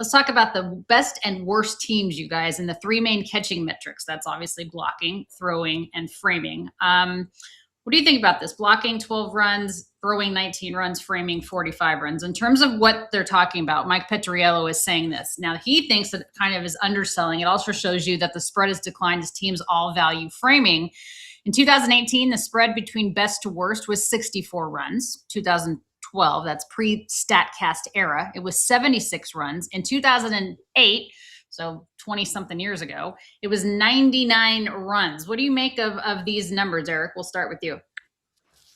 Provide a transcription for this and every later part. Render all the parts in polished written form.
Let's talk about the best and worst teams, you guys, and the three main catching metrics. That's obviously blocking, throwing, and framing. What do you think about this? Blocking 12 runs, throwing 19 runs, framing 45 runs. In terms of what they're talking about, Mike Petriello is saying this. Now, he thinks that it kind of is underselling. It also shows you that the spread has declined as teams all value framing. In 2018, the spread between best to worst was 64 runs. 2012, that's pre-StatCast era, it was 76 runs. In 2008, so 20-something years ago, it was 99 runs. What do you make of these numbers, Erik? We'll start with you.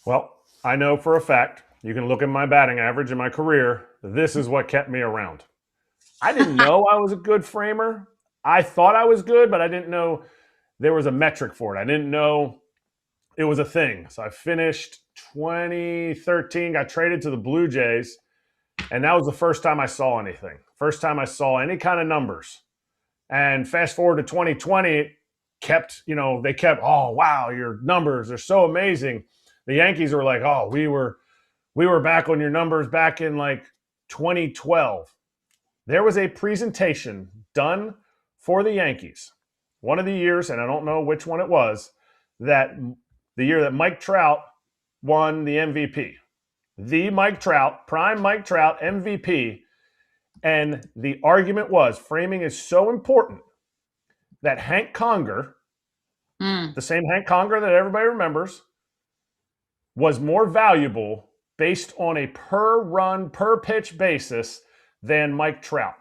Well, I know for a fact, you can look at my batting average in my career, this is what kept me around. I didn't know I was a good framer. I thought I was good, but I didn't know there was a metric for it. I didn't know it was a thing. So I finished 2013, got traded to the Blue Jays, and that was the first time I saw anything. First time I saw any kind of numbers. And fast forward to 2020, it kept, they kept, oh, wow, your numbers are so amazing. The Yankees were like, oh, we were back on your numbers back in like 2012. There was a presentation done for the Yankees one of the years, and I don't know which one it was, that the year that Mike Trout won the MVP. The Mike Trout, prime Mike Trout, MVP. And the argument was framing is so important that Hank Conger, the same Hank Conger that everybody remembers, was more valuable based on a per run, per pitch basis than Mike Trout.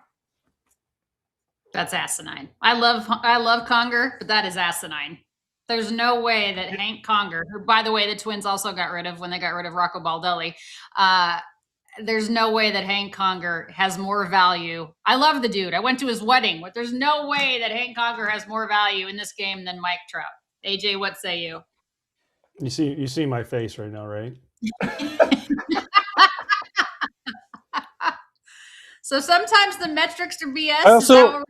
That's asinine. I love Conger, but that is asinine. There's no way that Hank Conger, who, by the way, the Twins also got rid of when they got rid of Rocco Baldelli, there's no way that Hank Conger has more value. I love the dude. I went to his wedding, but there's no way that Hank Conger has more value in this game than Mike Trout. AJ, what say you? You see my face right now, right? So sometimes the metrics are BS.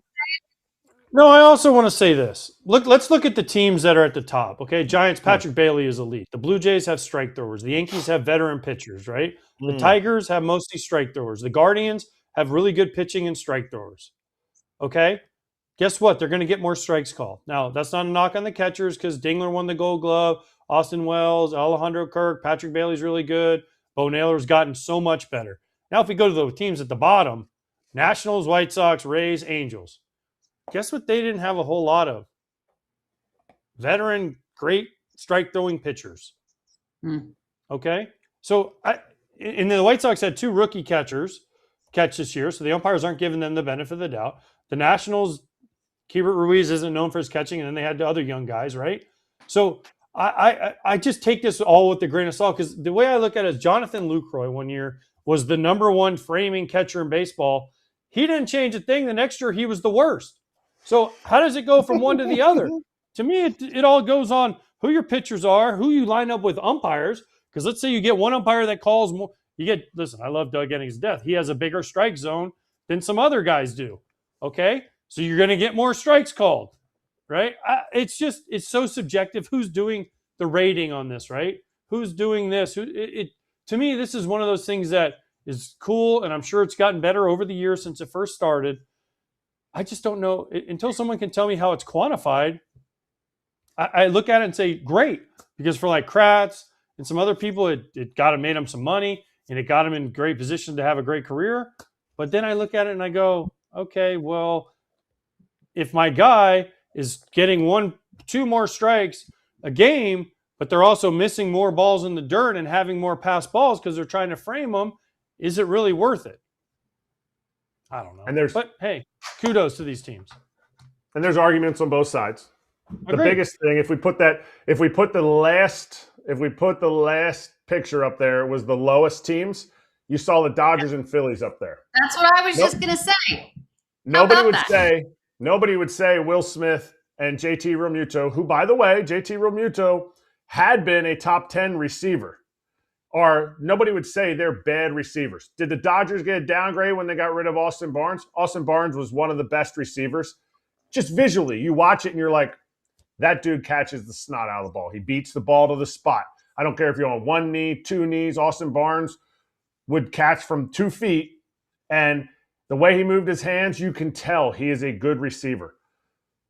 I also want to say this. Let's look at the teams that are at the top. Okay, Giants, Patrick Bailey is elite. The Blue Jays have strike throwers. The Yankees have veteran pitchers, right? The Tigers have mostly strike throwers. The Guardians have really good pitching and strike throwers. Okay? Guess what? They're going to get more strikes called. Now, that's not a knock on the catchers because Dingler won the Gold Glove, Austin Wells, Alejandro Kirk, Patrick Bailey's really good. Bo Naylor's gotten so much better. Now, if we go to the teams at the bottom, Nationals, White Sox, Rays, Angels. Guess what they didn't have a whole lot of? Veteran, great strike-throwing pitchers. Okay? So, and the White Sox had two rookie catchers catch this year, so the umpires aren't giving them the benefit of the doubt. The Nationals, Keibert Ruiz isn't known for his catching, and then they had the other young guys, right? So I just take this all with a grain of salt because the way I look at it is Jonathan Lucroy one year was the number one framing catcher in baseball. He didn't change a thing. The next year, he was the worst. So how does it go from one to the other? To me, it all goes on who your pitchers are, who you line up with umpires. Because let's say you get one umpire that calls more. Listen, I love Doug Eddings to death. He has a bigger strike zone than some other guys do. Okay? So you're going to get more strikes called, right? It's so subjective. Who's doing the rating on this, right? Who's doing this? To me, this is one of those things that is cool, and I'm sure it's gotten better over the years since it first started. I just don't know. Until someone can tell me how it's quantified, I look at it and say, great. Because for like Kratz and some other people, it made them some money, and it got them in great position to have a great career. But then I look at it and I go, okay, well, if my guy is getting 2 more strikes a game, but they're also missing more balls in the dirt and having more pass balls because they're trying to frame them, is it really worth it? I don't know. But hey, kudos to these teams. And there's arguments on both sides. The biggest thing, if we put the last picture up there, was the lowest teams. You saw the Dodgers and Phillies up there. That's what I was just going to say. Nobody would say Will Smith and JT Realmuto, who, by the way, JT Realmuto had been a top 10 receiver. Or nobody would say they're bad receivers. Did the Dodgers get a downgrade when they got rid of Austin Barnes? Austin Barnes was one of the best receivers. Just visually, you watch it and you're like, that dude catches the snot out of the ball. He beats the ball to the spot. I don't care if you're on one knee, 2 knees. Austin Barnes would catch from 2 feet. And The way he moved his hands, you can tell he is a good receiver.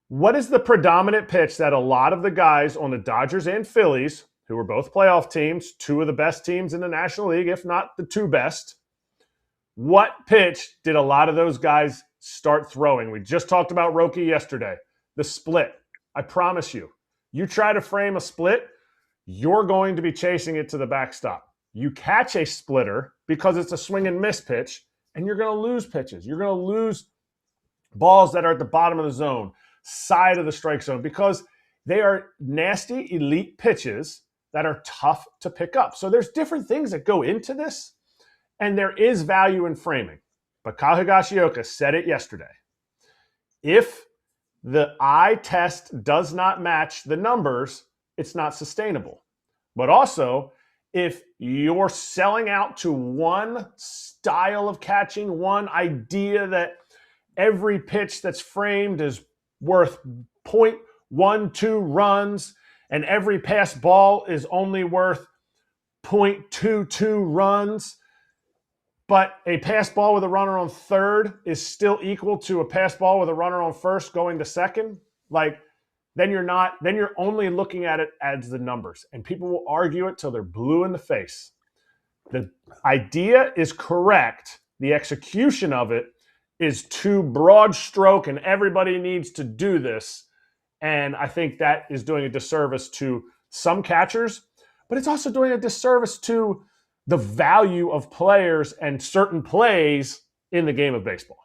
What is the predominant pitch that a lot of the guys on the Dodgers and Phillies, who were both playoff teams, two of the best teams in the National League, if not the two best, what pitch did a lot of those guys start throwing? We just talked about Roki yesterday. The split. I promise you, you try to frame a split, you're going to be chasing it to the backstop. You catch a splitter because it's a swing and miss pitch, and you're going to lose pitches. You're going to lose balls that are at the bottom of the zone, side of the strike zone, because they are nasty, elite pitches that are tough to pick up. So there's different things that go into this, and there is value in framing. But Kyle Higashioka said it yesterday. If the eye test does not match the numbers, it's not sustainable. But also, if you're selling out to one style of catching, one idea that every pitch that's framed is worth 0.12 runs and every pass ball is only worth 0.22 runs, but a pass ball with a runner on third is still equal to a pass ball with a runner on first going to second, then you're only looking at it as the numbers. And people will argue it till they're blue in the face. The idea is correct. The execution of it is too broad stroke, and everybody needs to do this. And I think that is doing a disservice to some catchers, but it's also doing a disservice to the value of players and certain plays in the game of baseball.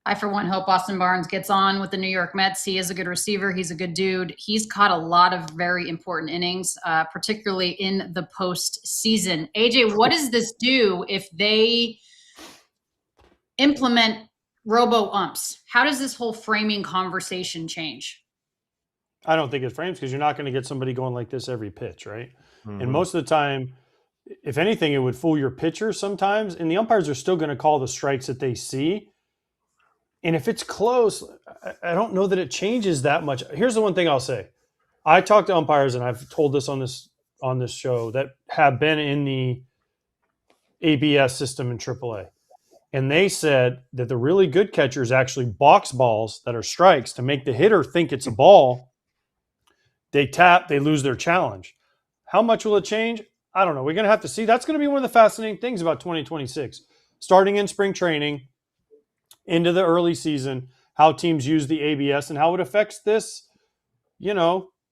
I, for one, hope Austin Barnes gets on with the New York Mets. He is a good receiver. He's a good dude. He's caught a lot of very important innings, particularly in the postseason. AJ, what does this do if they implement robo umps? How does this whole framing conversation change? I don't think it frames because you're not going to get somebody going like this every pitch, right? Mm-hmm. And most of the time, if anything, it would fool your pitcher sometimes. And the umpires are still going to call the strikes that they see. And if it's close, I don't know that it changes that much. Here's the one thing I'll say. I talked to umpires, and I've told this on this show, that have been in the ABS system in AAA. And they said that the really good catchers actually box balls that are strikes to make the hitter think it's a ball. They tap, they lose their challenge. How much will it change? I don't know. We're going to have to see. That's going to be one of the fascinating things about 2026. Starting in spring training, into the early season, how teams use the ABS and how it affects this,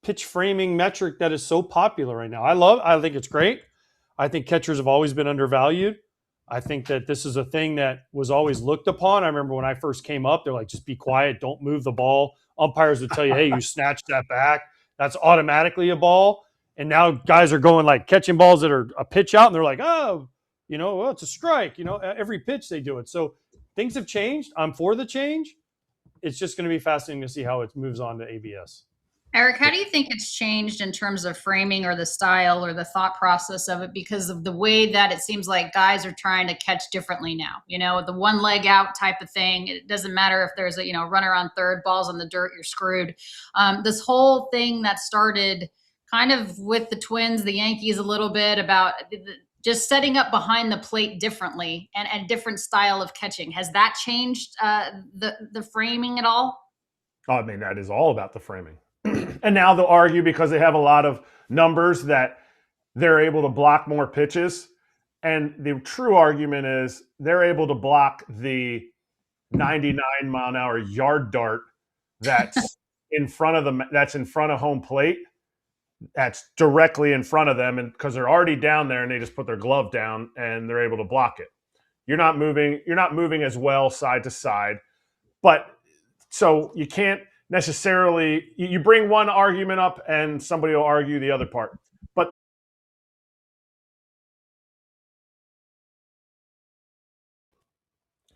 pitch framing metric that is so popular right now. I think it's great. I think catchers have always been undervalued. I think that this is a thing that was always looked upon. I remember when I first came up, they're like, just be quiet, don't move the ball. Umpires would tell you, hey, you snatched that back, that's automatically a ball. And now guys are going like catching balls that are a pitch out, and they're like, oh, well, it's a strike. Every pitch they do it. So things have changed. I'm for the change. It's just going to be fascinating to see how it moves on to ABS. Erik, how do you think it's changed in terms of framing or the style or the thought process of it because of the way that it seems like guys are trying to catch differently now? The one leg out type of thing. It doesn't matter if there's a runner on third, balls on the dirt, you're screwed. This whole thing that started kind of with the Twins, the Yankees a little bit about just setting up behind the plate differently and different style of catching. Has that changed the framing at all? Oh, I mean, that is all about the framing. And now they'll argue because they have a lot of numbers that they're able to block more pitches. And the true argument is they're able to block the 99-mile-an-hour yard dart that's in front of them, that's in front of home plate. That's directly in front of them, and because they're already down there and they just put their glove down and they're able to block it. You're not moving as well side to side. But so you can't necessarily, you bring one argument up and somebody will argue the other part. But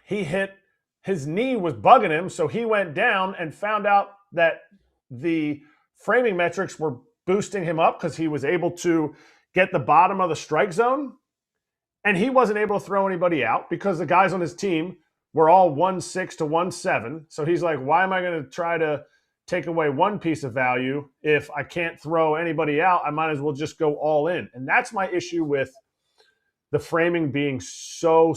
his knee was bugging him, so he went down and found out that the framing metrics were boosting him up because he was able to get the bottom of the strike zone, and he wasn't able to throw anybody out because the guys on his team were all 1-6 to 1-7. So he's like, why am I going to try to take away one piece of value if I can't throw anybody out? I might as well just go all in. And that's my issue with the framing being so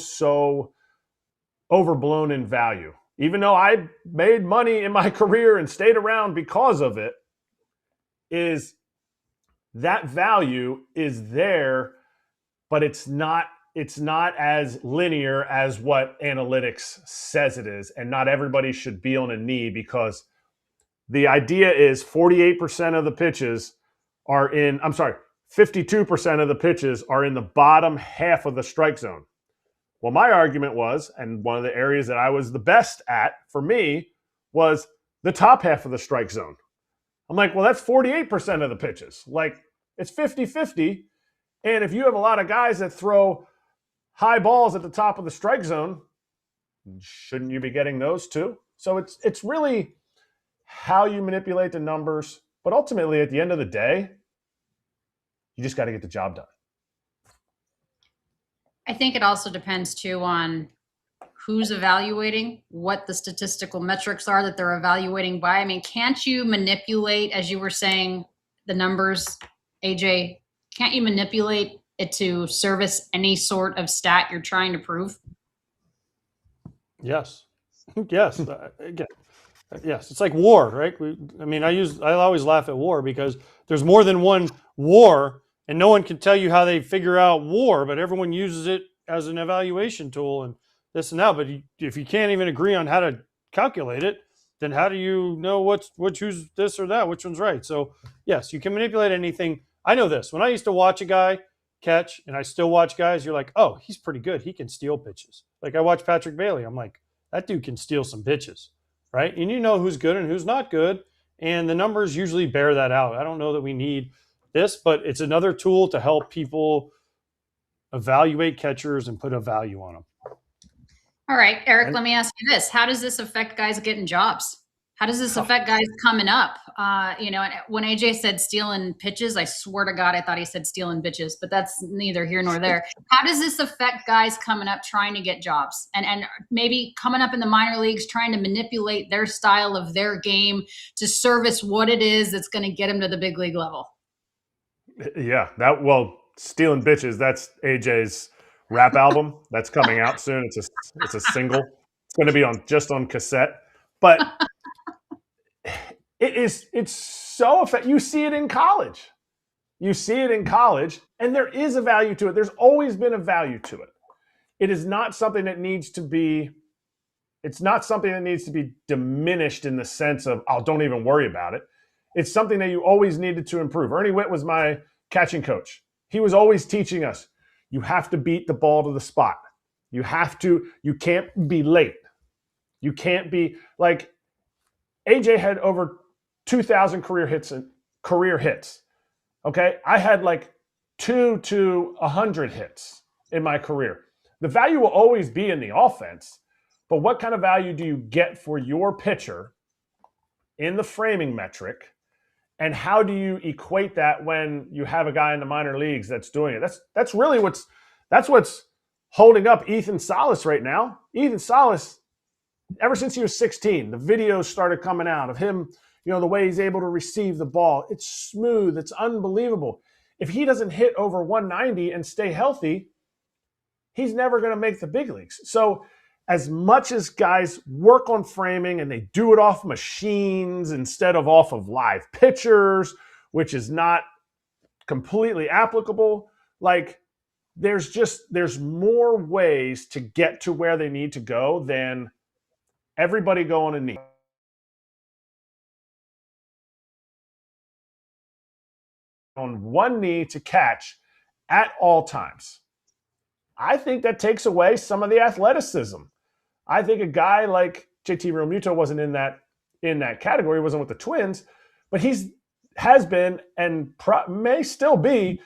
overblown in value. Even though I made money in my career and stayed around because of it, is that value is there, but it's not as linear as what analytics says it is. And not everybody should be on a knee, because the idea is 48% of the pitches are in, 52% of the pitches are in the bottom half of the strike zone. Well, my argument was, and one of the areas that I was the best at for me, was the top half of the strike zone. I'm like, well, that's 48% of the pitches. Like, it's 50-50. And if you have a lot of guys that throw high balls at the top of the strike zone, shouldn't you be getting those too? So it's really how you manipulate the numbers. But ultimately, at the end of the day, you just got to get the job done. I think it also depends too on who's evaluating, what the statistical metrics are that they're evaluating by. I mean, can't you manipulate, as you were saying, the numbers, AJ, can't you manipulate it to service any sort of stat you're trying to prove? Yes. Yes. Again, yes. It's like war, right? I always laugh at war because there's more than one war, and no one can tell you how they figure out war, but everyone uses it as an evaluation tool and this and that. But if you can't even agree on how to calculate it, then how do you know who's this or that, which one's right? So yes, you can manipulate anything. I know this. When I used to watch a guy catch, and I still watch guys, you're like, oh, he's pretty good. He can steal pitches. Like I watch Patrick Bailey. I'm like, that dude can steal some pitches, right? And you know who's good and who's not good. And the numbers usually bear that out. I don't know that we need this, but it's another tool to help people evaluate catchers and put a value on them. All right, Eric, let me ask you this. How does this affect guys getting jobs? How does this affect guys coming up? When AJ said stealing pitches, I swear to God, I thought he said stealing bitches, but that's neither here nor there. How does this affect guys coming up trying to get jobs and maybe coming up in the minor leagues, trying to manipulate their style of their game to service what it is that's going to get them to the big league level? Yeah, stealing bitches, that's AJ's rap album that's coming out soon. It's a single. It's going to be just on cassette. But it's so effective. You see it in college. And there is a value to it. There's always been a value to it. It is not something that needs to be diminished in the sense of, oh, don't even worry about it. It's something that you always needed to improve. Ernie Witt was my catching coach. He was always teaching us, you have to beat the ball to the spot. You can't be late. You can't be like, AJ had over 2,000 career hits. Okay. I had like 2 to 100 hits in my career. The value will always be in the offense, but what kind of value do you get for your pitcher in the framing metric? And how do you equate that when you have a guy in the minor leagues that's doing it? That's really what's holding up Ethan Salas right now. Ethan Salas, ever since he was 16, the videos started coming out of him, the way he's able to receive the ball. It's smooth. It's unbelievable. If he doesn't hit over 190 and stay healthy, he's never going to make the big leagues. So as much as guys work on framing and they do it off machines instead of off of live pitchers, which is not completely applicable, like there's more ways to get to where they need to go than everybody go on a knee. On one knee to catch at all times. I think that takes away some of the athleticism. I think a guy like JT Realmuto wasn't in that category, wasn't with the Twins, but has been and may still be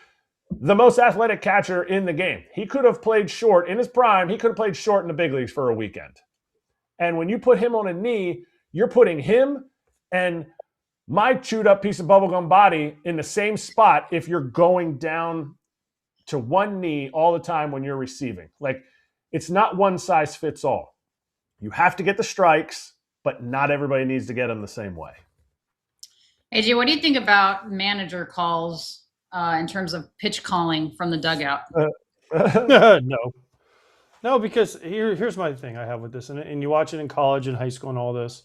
the most athletic catcher in the game. He could have played short in his prime. He could have played short in the big leagues for a weekend. And when you put him on a knee, you're putting him and my chewed up piece of bubblegum body in the same spot if you're going down to one knee all the time when you're receiving. Like, it's not one size fits all. You have to get the strikes, but not everybody needs to get them the same way. AJ, what do you think about manager calls in terms of pitch calling from the dugout? No. No, because here's my thing I have with this, and you watch it in college and high school and all this.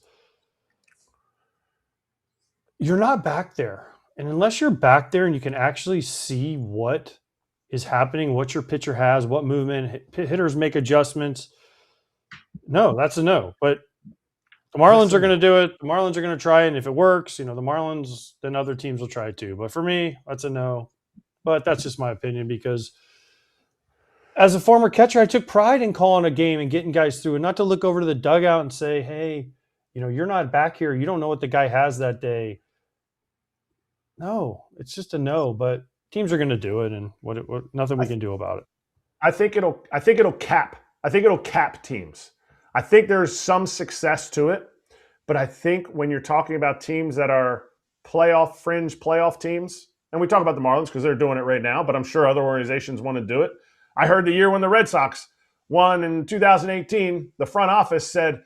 You're not back there. And unless you're back there and you can actually see what is happening, what your pitcher has, what movement, hitters make adjustments, no, that's a no. But the Marlins are going to do it. The Marlins are going to try it. And if it works, the Marlins, then other teams will try it too. But for me, that's a no. But that's just my opinion because as a former catcher, I took pride in calling a game and getting guys through, and not to look over to the dugout and say, hey, you're not back here. You don't know what the guy has that day. No, it's just a no. But teams are going to do it, and what nothing we can do about it. I think it'll cap teams. I think there's some success to it, but I think when you're talking about teams that are fringe playoff teams, and we talk about the Marlins because they're doing it right now, but I'm sure other organizations want to do it. I heard the year when the Red Sox won in 2018, the front office said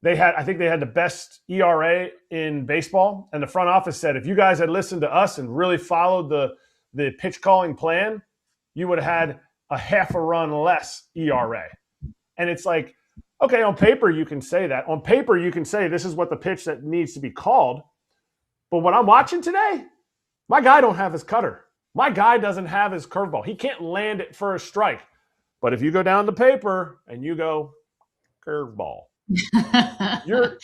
I think they had the best ERA in baseball, and the front office said if you guys had listened to us and really followed the pitch calling plan, you would have had a half a run less ERA. And it's like, okay, on paper you can say that. On paper you can say this is what the pitch that needs to be called. But what I'm watching today, my guy don't have his cutter. My guy doesn't have his curveball. He can't land it for a strike. But if you go down the paper and you go curveball, you're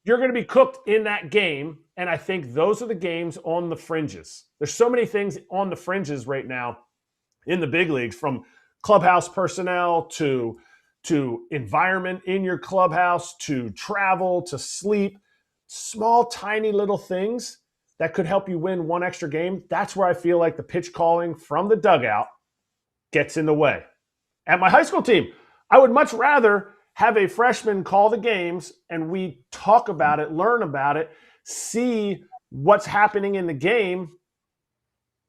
going to be cooked in that game. And I think those are the games on the fringes. There's so many things on the fringes right now in the big leagues, from clubhouse personnel to environment in your clubhouse, to travel, to sleep, small, tiny little things that could help you win one extra game. That's where I feel like the pitch calling from the dugout gets in the way. At my high school team, I would much rather have a freshman call the games and we talk about it, learn about it, see what's happening in the game.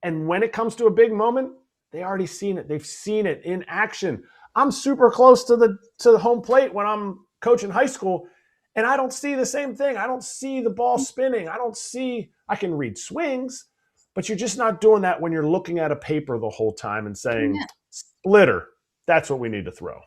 And when it comes to a big moment, they already seen it. They've seen it in action. I'm super close to the home plate when I'm coaching high school, and I don't see the same thing. I don't see the ball spinning. I can read swings, but you're just not doing that when you're looking at a paper the whole time and saying, splitter, that's what we need to throw.